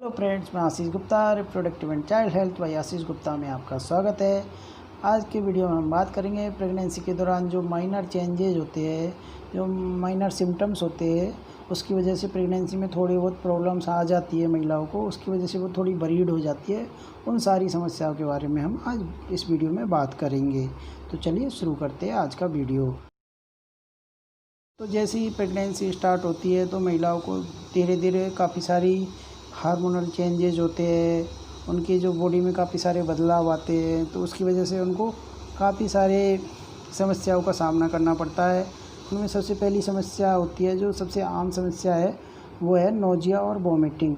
तो फ्रेंड्स, मैं Ashish Gupta, reproductive and child health by Ashish Gupta में आपका स्वागत है। आज के वीडियो में हम बात करेंगे प्रेगनेंसी के दौरान जो माइनर चेंजेज होते हैं, जो माइनर सिम्टम्स होते हैं, उसकी वजह से प्रेगनेंसी में थोड़ी बहुत प्रॉब्लम्स आ जाती है महिलाओं को, उसकी वजह से वो थोड़ी वरीड हो जाती है। उन सारी समस्याओं के बारे में हम आज इस वीडियो में बात करेंगे। तो चलिए शुरू करते हैं आज का वीडियो। तो जैसे ही प्रेगनेंसी स्टार्ट होती है तो महिलाओं को धीरे धीरे काफ़ी सारी हार्मोनल चेंजेज होते हैं, उनकी जो बॉडी में काफ़ी सारे बदलाव आते हैं, तो उसकी वजह से उनको काफ़ी सारे समस्याओं का सामना करना पड़ता है। उनमें सबसे पहली समस्या होती है, जो सबसे आम समस्या है, वो है नोजिया और वॉमिटिंग।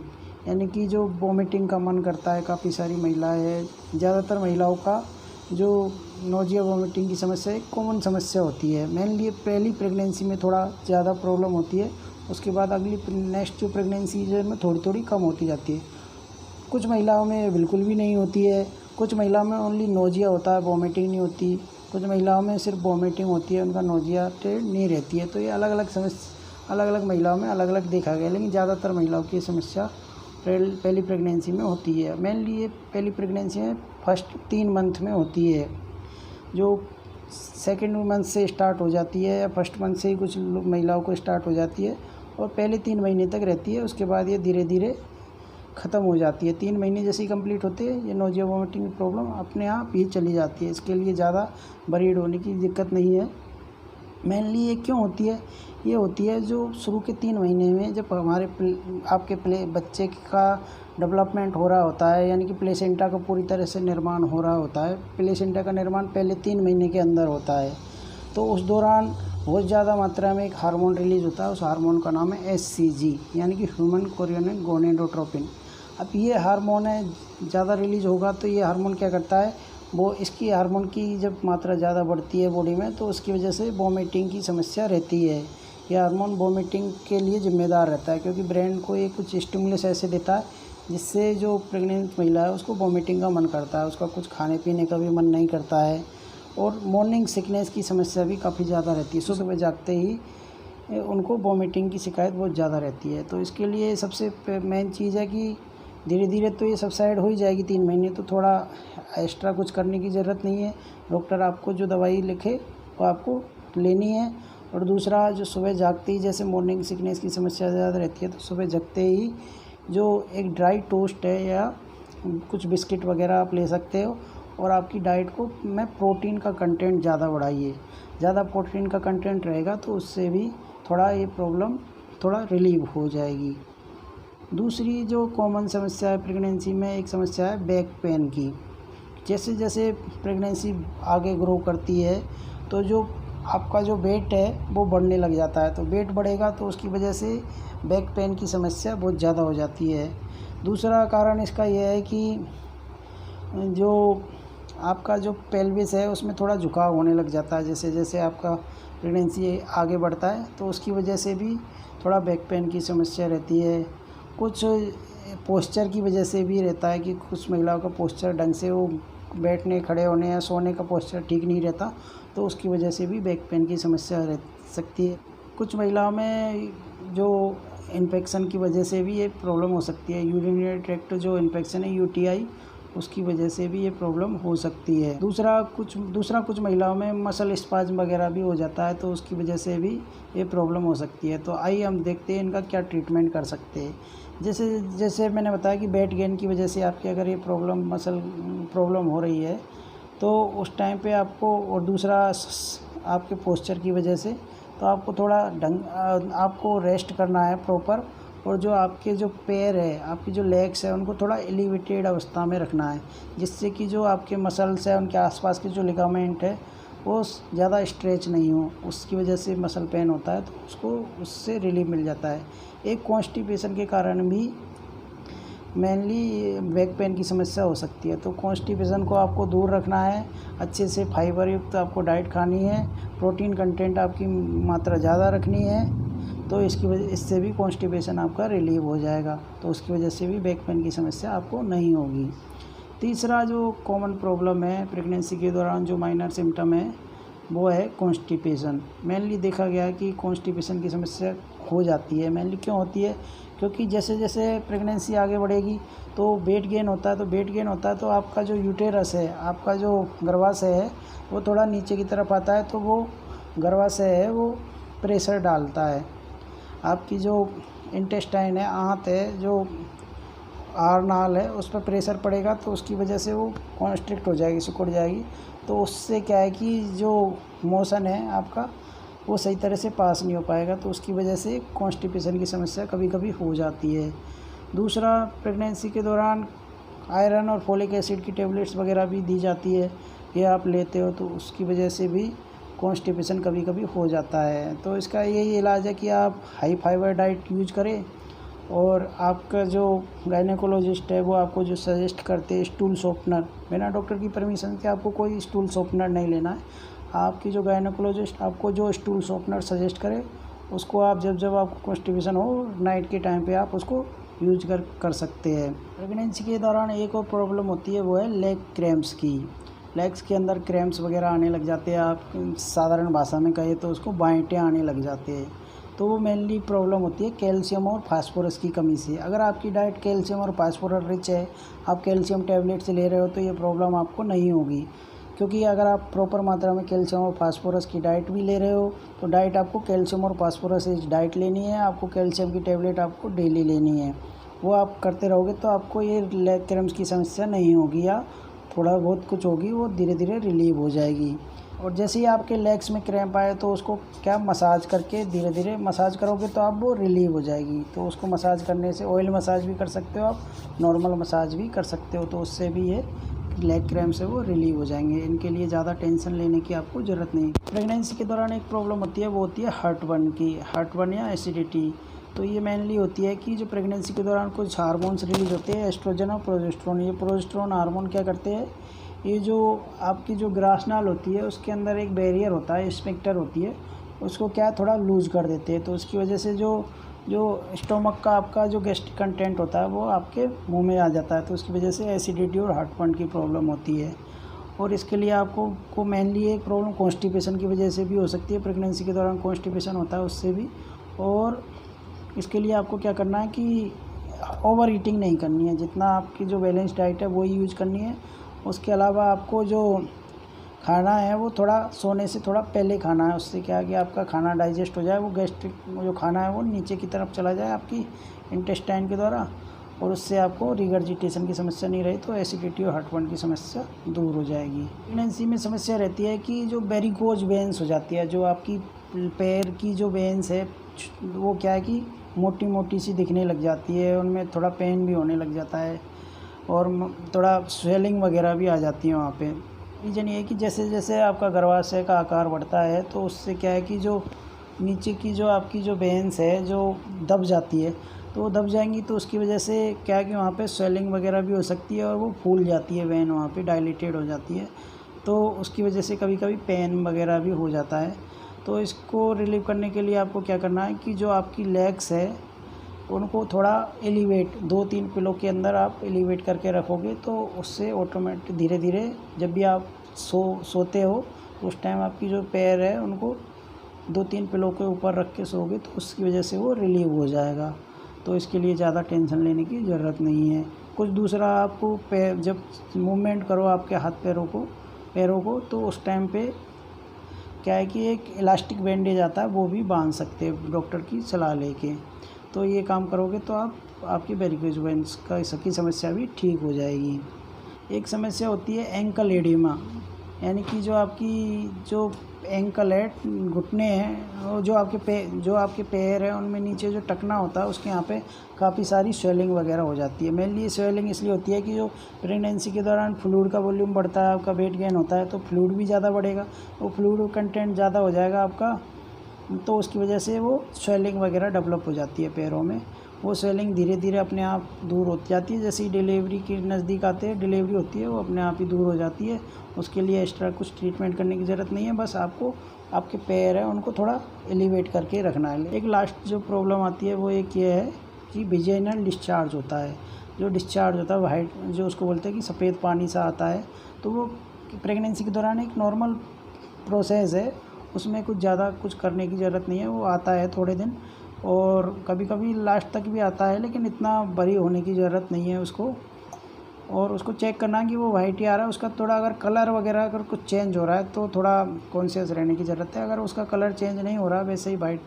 यानी कि जो वॉमिटिंग का मन करता है, काफ़ी सारी महिलाएं हैं, ज़्यादातर महिलाओं का जो नोजिया वॉमिटिंग की समस्या एक कॉमन समस्या होती है। मेनली पहली प्रेगनेंसी में थोड़ा ज़्यादा प्रॉब्लम होती है, उसके बाद अगली नेक्स्ट जो प्रेगनेंसी में थोड़ी थोड़ी कम होती जाती है। कुछ महिलाओं में बिल्कुल भी नहीं होती है, कुछ महिलाओं में ओनली नोजिया होता है, वॉमिटिंग नहीं होती। कुछ महिलाओं में सिर्फ वॉमिटिंग होती है, उनका नोजिया नहीं रहती है। तो ये अलग अलग महिलाओं में अलग अलग देखा गया, लेकिन ज़्यादातर महिलाओं की समस्या पहली प्रेगनेंसी में होती है। मेनली ये पहली प्रेगनेंसी में फर्स्ट 3 मंथ में होती है, जो सेकेंड मंथ से स्टार्ट हो जाती है या फर्स्ट मंथ से ही कुछ महिलाओं को स्टार्ट हो जाती है और पहले 3 महीने तक रहती है। उसके बाद ये धीरे धीरे ख़त्म हो जाती है। 3 महीने जैसे ही कंप्लीट होते हैं, ये नोजिया वॉमिटिंग की प्रॉब्लम अपने आप ही चली जाती है। इसके लिए ज़्यादा वरीड होने की दिक्कत नहीं है। मेनली ये क्यों होती है? ये होती है जो शुरू के 3 महीने में जब आपके बच्चे का डेवलपमेंट हो रहा होता है, यानी कि प्लेसेंटा का पूरी तरह से निर्माण हो रहा होता है। प्लेसेंटा का निर्माण पहले 3 महीने के अंदर होता है। तो उस दौरान बहुत ज़्यादा मात्रा में एक हार्मोन रिलीज़ होता है, उस हार्मोन का नाम है HCG, यानी कि ह्यूमन कोरियोनिक गोनेडोट्रोपिन। अब ये हार्मोन है, ज़्यादा रिलीज़ होगा तो ये हार्मोन क्या करता है, वो इसकी हार्मोन की जब मात्रा ज़्यादा बढ़ती है बॉडी में, तो उसकी वजह से वॉमिटिंग की समस्या रहती है। ये हार्मोन वॉमिटिंग के लिए जिम्मेदार रहता है, क्योंकि ब्रेन को ये कुछ स्टिमुलस ऐसे देता है जिससे जो प्रेग्नेंट महिला है उसको वॉमिटिंग का मन करता है, उसका कुछ खाने पीने का भी मन नहीं करता है। और मॉर्निंग सिकनेस की समस्या भी काफ़ी ज़्यादा रहती है, सुबह जागते ही उनको वॉमिटिंग की शिकायत बहुत ज़्यादा रहती है। तो इसके लिए सबसे मेन चीज़ है कि धीरे धीरे तो ये सबसाइड हो ही जाएगी 3 महीने, तो थोड़ा एक्स्ट्रा कुछ करने की ज़रूरत नहीं है। डॉक्टर आपको जो दवाई लिखे वो आपको लेनी है। और दूसरा, जो सुबह जागते ही जैसे मॉर्निंग सिकनेस की समस्या ज़्यादा रहती है, तो सुबह जगते ही जो एक ड्राई टोस्ट है या कुछ बिस्किट वगैरह आप ले सकते हो, और आपकी डाइट को में प्रोटीन का कंटेंट ज़्यादा बढ़ाइए। ज़्यादा प्रोटीन का कंटेंट रहेगा तो उससे भी थोड़ा ये प्रॉब्लम थोड़ा रिलीव हो जाएगी। दूसरी जो कॉमन समस्या है प्रेगनेंसी में, एक समस्या है बैक पेन की। जैसे जैसे प्रेगनेंसी आगे ग्रो करती है तो जो आपका जो वेट है वो बढ़ने लग जाता है। तो वेट बढ़ेगा तो उसकी वजह से बैक पेन की समस्या बहुत ज़्यादा हो जाती है। दूसरा कारण इसका यह है कि जो आपका जो पेल्विस है उसमें थोड़ा झुकाव होने लग जाता है। जैसे जैसे आपका प्रेगनेंसी आगे बढ़ता है तो उसकी वजह से भी थोड़ा बैक पेन की समस्या रहती है। कुछ पोस्चर की वजह से भी रहता है कि कुछ महिलाओं का पोस्चर ढंग से वो बैठने, खड़े होने या सोने का पोस्चर ठीक नहीं रहता, तो उसकी वजह से भी बैक पेन की समस्या रह सकती है। कुछ महिलाओं में जो इन्फेक्शन की वजह से भी ये प्रॉब्लम हो सकती है। यूरिनरी ट्रैक्ट जो इन्फेक्शन है, UTI, उसकी वजह से भी ये प्रॉब्लम हो सकती है। दूसरा कुछ महिलाओं में मसल स्पाज्म वगैरह भी हो जाता है, तो उसकी वजह से भी ये प्रॉब्लम हो सकती है। तो आइए हम देखते हैं इनका क्या ट्रीटमेंट कर सकते हैं। जैसे जैसे मैंने बताया कि वेट गेन की वजह से आपकी अगर ये मसल प्रॉब्लम हो रही है, तो उस टाइम पे आपको, और दूसरा आपके पोस्चर की वजह से, तो आपको थोड़ा आपको रेस्ट करना है प्रॉपर। और जो आपके जो पैर है, आपकी जो लेग्स है, उनको थोड़ा एलिवेटेड अवस्था में रखना है, जिससे कि जो आपके मसल्स है, उनके आसपास के जो लिगामेंट है वो ज़्यादा स्ट्रेच नहीं हो। उसकी वजह से मसल पेन होता है, तो उससे रिलीफ मिल जाता है। एक कॉन्स्टिपेशन के कारण भी मेनली बैक पेन की समस्या हो सकती है। तो कॉन्स्टिपेशन को आपको दूर रखना है, अच्छे से फाइबर युक्त आपको डाइट खानी है, प्रोटीन कंटेंट आपकी मात्रा ज़्यादा रखनी है, तो इससे भी कॉन्स्टिपेशन आपका रिलीव हो जाएगा। तो उसकी वजह से भी बैक पेन की समस्या आपको नहीं होगी। तीसरा जो कॉमन प्रॉब्लम है प्रेगनेंसी के दौरान, जो माइनर सिम्टम है, वो है कॉन्स्टिपेशन। मेनली देखा गया है कि कॉन्स्टिपेशन की समस्या हो जाती है। मेनली क्यों होती है? क्योंकि जैसे जैसे प्रेगनेंसी आगे बढ़ेगी तो वेट गेन होता है, तो आपका जो यूटेरस है, आपका जो गर्भाशय है वो थोड़ा नीचे की तरफ आता है, तो वो गर्भाशय है वो प्रेशर डालता है। आपकी जो इंटेस्टाइन है, आंत है, जो आरनाल है, उस पर प्रेशर पड़ेगा तो उसकी वजह से वो कॉन्स्ट्रिक्ट हो जाएगी, सिकुड़ जाएगी। तो उससे क्या है कि जो मोशन है आपका वो सही तरह से पास नहीं हो पाएगा, तो उसकी वजह से कॉन्स्टिपेशन की समस्या कभी कभी हो जाती है। दूसरा, प्रेगनेंसी के दौरान आयरन और फोलिक एसिड की टेबलेट्स वगैरह भी दी जाती है, ये आप लेते हो तो उसकी वजह से भी कॉन्स्टिपेशन कभी कभी हो जाता है। तो इसका यही इलाज है कि आप हाई फाइबर डाइट यूज करें, और आपका जो गायनेकोलॉजिस्ट है वो आपको जो सजेस्ट करते हैं स्टूल सॉफ्टनर, बिना डॉक्टर की परमिशन के आपको कोई स्टूल सॉफ्टनर नहीं लेना है। आपकी जो गायनेकोलॉजिस्ट आपको जो स्टूल सॉफ्टनर सजेस्ट करे उसको आप जब आपको कॉन्स्टिपेशन हो नाइट के टाइम पे आप उसको यूज कर सकते हैं। प्रेगनेंसी के दौरान एक और प्रॉब्लम होती है, वो है लेग क्रैम्प्स की। लेग्स के अंदर क्रैम्प्स वगैरह आने लग जाते हैं, आप साधारण भाषा में कहें तो उसको बांयटे आने लग जाते हैं। तो वो मेनली प्रॉब्लम होती है कैल्शियम और फास्फोरस की कमी से। अगर आपकी डाइट कैल्शियम और फास्फोरस रिच है, आप कैल्शियम टैबलेट से ले रहे हो, तो ये प्रॉब्लम आपको नहीं होगी। क्योंकि अगर आप प्रॉपर मात्रा में कैल्शियम और फास्फोरस की डाइट भी ले रहे हो, तो डाइट आपको कैल्शियम और फास्फोरस रिच डाइट लेनी है, आपको कैल्शियम की टैबलेट आपको डेली लेनी है। वो आप करते रहोगे तो आपको ये लेग क्रैम्प्स की समस्या नहीं होगी, या थोड़ा बहुत कुछ होगी, वो धीरे धीरे रिलीव हो जाएगी। और जैसे ही आपके लेग्स में क्रैम्प आए तो उसको क्या मसाज करके धीरे धीरे मसाज करोगे तो आप वो रिलीव हो जाएगी। तो उसको मसाज करने से, ऑयल मसाज भी कर सकते हो आप, नॉर्मल मसाज भी कर सकते हो, तो उससे भी ये लेग क्रैम्प से वो रिलीव हो जाएंगे। इनके लिए ज़्यादा टेंशन लेने की आपको ज़रूरत नहीं। प्रेगनेंसी के दौरान एक प्रॉब्लम होती है, वो होती है हार्टबर्न की, हार्टबर्न या एसिडिटी। तो ये मेनली होती है कि जो प्रेगनेंसी के दौरान कुछ हार्मोन्स रिलीज होते हैं, एस्ट्रोजन और प्रोजेस्टेरोन। ये प्रोजेस्टेरोन हार्मोन क्या करते हैं, ये जो आपकी जो ग्रासनाल होती है उसके अंदर एक बैरियर होता है, स्फिंक्टर होती है, उसको क्या थोड़ा लूज़ कर देते हैं। तो उसकी वजह से जो स्टोमक का आपका जो गैस्ट्रिक कंटेंट होता है वो आपके मुंह में आ जाता है, तो उसकी वजह से एसिडिटी और हार्टबर्न की प्रॉब्लम होती है। और इसके लिए आपको मेनली एक प्रॉब्लम कॉन्स्टिपेशन की वजह से भी हो सकती है। प्रेगनेंसी के दौरान कॉन्स्टिपेशन होता है उससे भी। और इसके लिए आपको क्या करना है कि ओवर ईटिंग नहीं करनी है, जितना आपकी जो बैलेंस डाइट है वही यूज करनी है। उसके अलावा आपको जो खाना है वो थोड़ा सोने से थोड़ा पहले खाना है, उससे क्या है कि आपका खाना डाइजेस्ट हो जाए, वो गैस्ट्रिक जो खाना है वो नीचे की तरफ चला जाए आपकी इंटेस्टाइन के द्वारा, और उससे आपको रिगर्जिटेशन की समस्या नहीं रही, तो एसिडिटी और हार्टबर्न की समस्या दूर हो जाएगी। प्रेगनेंसी में समस्या रहती है कि जो वेरिकोज वेन्स हो जाती है, जो आपकी पैर की जो वेन्स है वो क्या है कि मोटी मोटी सी दिखने लग जाती है, उनमें थोड़ा पेन भी होने लग जाता है, और थोड़ा स्वेलिंग वगैरह भी आ जाती है वहाँ पे। रीज़न ये है कि जैसे जैसे आपका गर्भाशय का आकार बढ़ता है तो उससे क्या है कि जो नीचे की जो आपकी जो वेन्स है जो दब जाती है, तो वो दब जाएंगी, तो उसकी वजह से क्या है कि वहाँ पे स्वेलिंग वगैरह भी हो सकती है, और वो फूल जाती है वेन, वहाँ पे डायलेटेड हो जाती है, तो उसकी वजह से कभी कभी पेन वगैरह भी हो जाता है। तो इसको रिलीव करने के लिए आपको क्या करना है कि जो आपकी लेग्स है उनको थोड़ा एलिवेट 2-3 पिलो के अंदर आप एलिवेट करके रखोगे, तो उससे ऑटोमेटिक धीरे धीरे जब भी आप सोते हो उस टाइम आपकी जो पैर है उनको 2-3 पिलो के ऊपर रख के सोओगे, तो उसकी वजह से वो रिलीव हो जाएगा। तो इसके लिए ज़्यादा टेंशन लेने की ज़रूरत नहीं है। कुछ दूसरा, आपको पैर जब मूवमेंट करो आपके हाथ पैरों को तो उस टाइम पे क्या है कि एक इलास्टिक बैंडेज आता है, वो भी बांध सकते हैं डॉक्टर की सलाह लेके। तो ये काम करोगे तो आपकी वेरिकोज वेन्स की समस्या भी ठीक हो जाएगी। एक समस्या होती है एंकल एडिमा, यानी कि जो आपकी जो एंकल है, घुटने हैं, और जो आपके पैर हैं उनमें नीचे जो टखना होता है उसके यहाँ पे काफ़ी सारी स्वेलिंग वगैरह हो जाती है। मेनली स्वेलिंग इसलिए होती है कि जो प्रेगनेंसी के दौरान फ्लूइड का वॉल्यूम बढ़ता है, आपका वेट गेन होता है, तो फ्लूइड भी ज़्यादा बढ़ेगा, वो फ्लूइड कंटेंट ज़्यादा हो जाएगा आपका, तो उसकी वजह से वो स्वेलिंग वगैरह डेवलप हो जाती है पैरों में। वो स्वेलिंग धीरे धीरे अपने आप दूर होती जाती है, जैसे ही डिलीवरी के नज़दीक आते हैं, डिलीवरी होती है, वो अपने आप ही दूर हो जाती है। उसके लिए एक्स्ट्रा कुछ ट्रीटमेंट करने की ज़रूरत नहीं है, बस आपको आपके पैर हैं उनको थोड़ा एलिवेट करके रखना है। एक लास्ट जो प्रॉब्लम आती है वो एक ये है कि विजाइनल डिस्चार्ज होता है। जो डिस्चार्ज होता है वाइट, जो उसको बोलते हैं कि सफ़ेद पानी सा आता है, तो वो प्रेगनेंसी के दौरान एक नॉर्मल प्रोसेस है, उसमें कुछ ज़्यादा कुछ करने की ज़रूरत नहीं है, वो आता है थोड़े दिन, और कभी कभी लास्ट तक भी आता है, लेकिन इतना बड़ी होने की ज़रूरत नहीं है उसको। और उसको चेक करना कि वो वाइट ही आ रहा है। उसका थोड़ा अगर कलर वगैरह अगर कुछ चेंज हो रहा है तो थोड़ा कॉन्शियस रहने की ज़रूरत है। अगर उसका कलर चेंज नहीं हो रहा, वैसे ही वाइट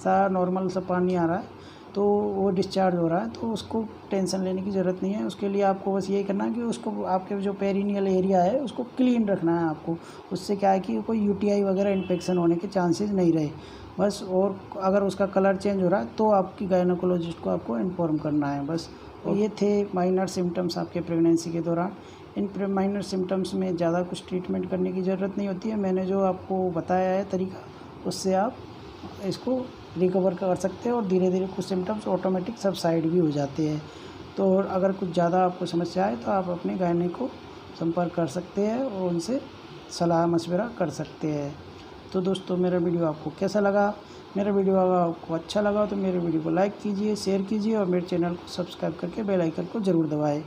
सा नॉर्मल सा पानी आ रहा है, तो वो डिस्चार्ज हो रहा है, तो उसको टेंशन लेने की ज़रूरत नहीं है। उसके लिए आपको बस यही करना है कि उसको आपके जो पेरिनियल एरिया है उसको क्लीन रखना है आपको। उससे क्या है कि कोई यूटीआई वगैरह इन्फेक्शन होने के चांसेस नहीं रहे बस। और अगर उसका कलर चेंज हो रहा है तो आपकी गायनोकोलॉजिस्ट को आपको इन्फॉर्म करना है बस। तो ये थे माइनर सिम्टम्स आपके प्रेगनेंसी के दौरान। इन माइनर सिम्टम्स में ज़्यादा कुछ ट्रीटमेंट करने की ज़रूरत नहीं होती है। मैंने जो आपको बताया है तरीका, उससे आप इसको रिकवर कर सकते हैं और धीरे धीरे कुछ सिम्टम्स ऑटोमेटिक सबसाइड भी हो जाते हैं। तो अगर कुछ ज़्यादा आपको समस्या आए तो आप अपने गायनिक को संपर्क कर सकते हैं और उनसे सलाह मशवरा कर सकते हैं। तो दोस्तों, मेरा वीडियो आपको कैसा लगा? मेरा वीडियो अगर आपको अच्छा लगा तो मेरे वीडियो को लाइक कीजिए, शेयर कीजिए और मेरे चैनल को सब्सक्राइब करके बेल आइकन को ज़रूर दबाएँ।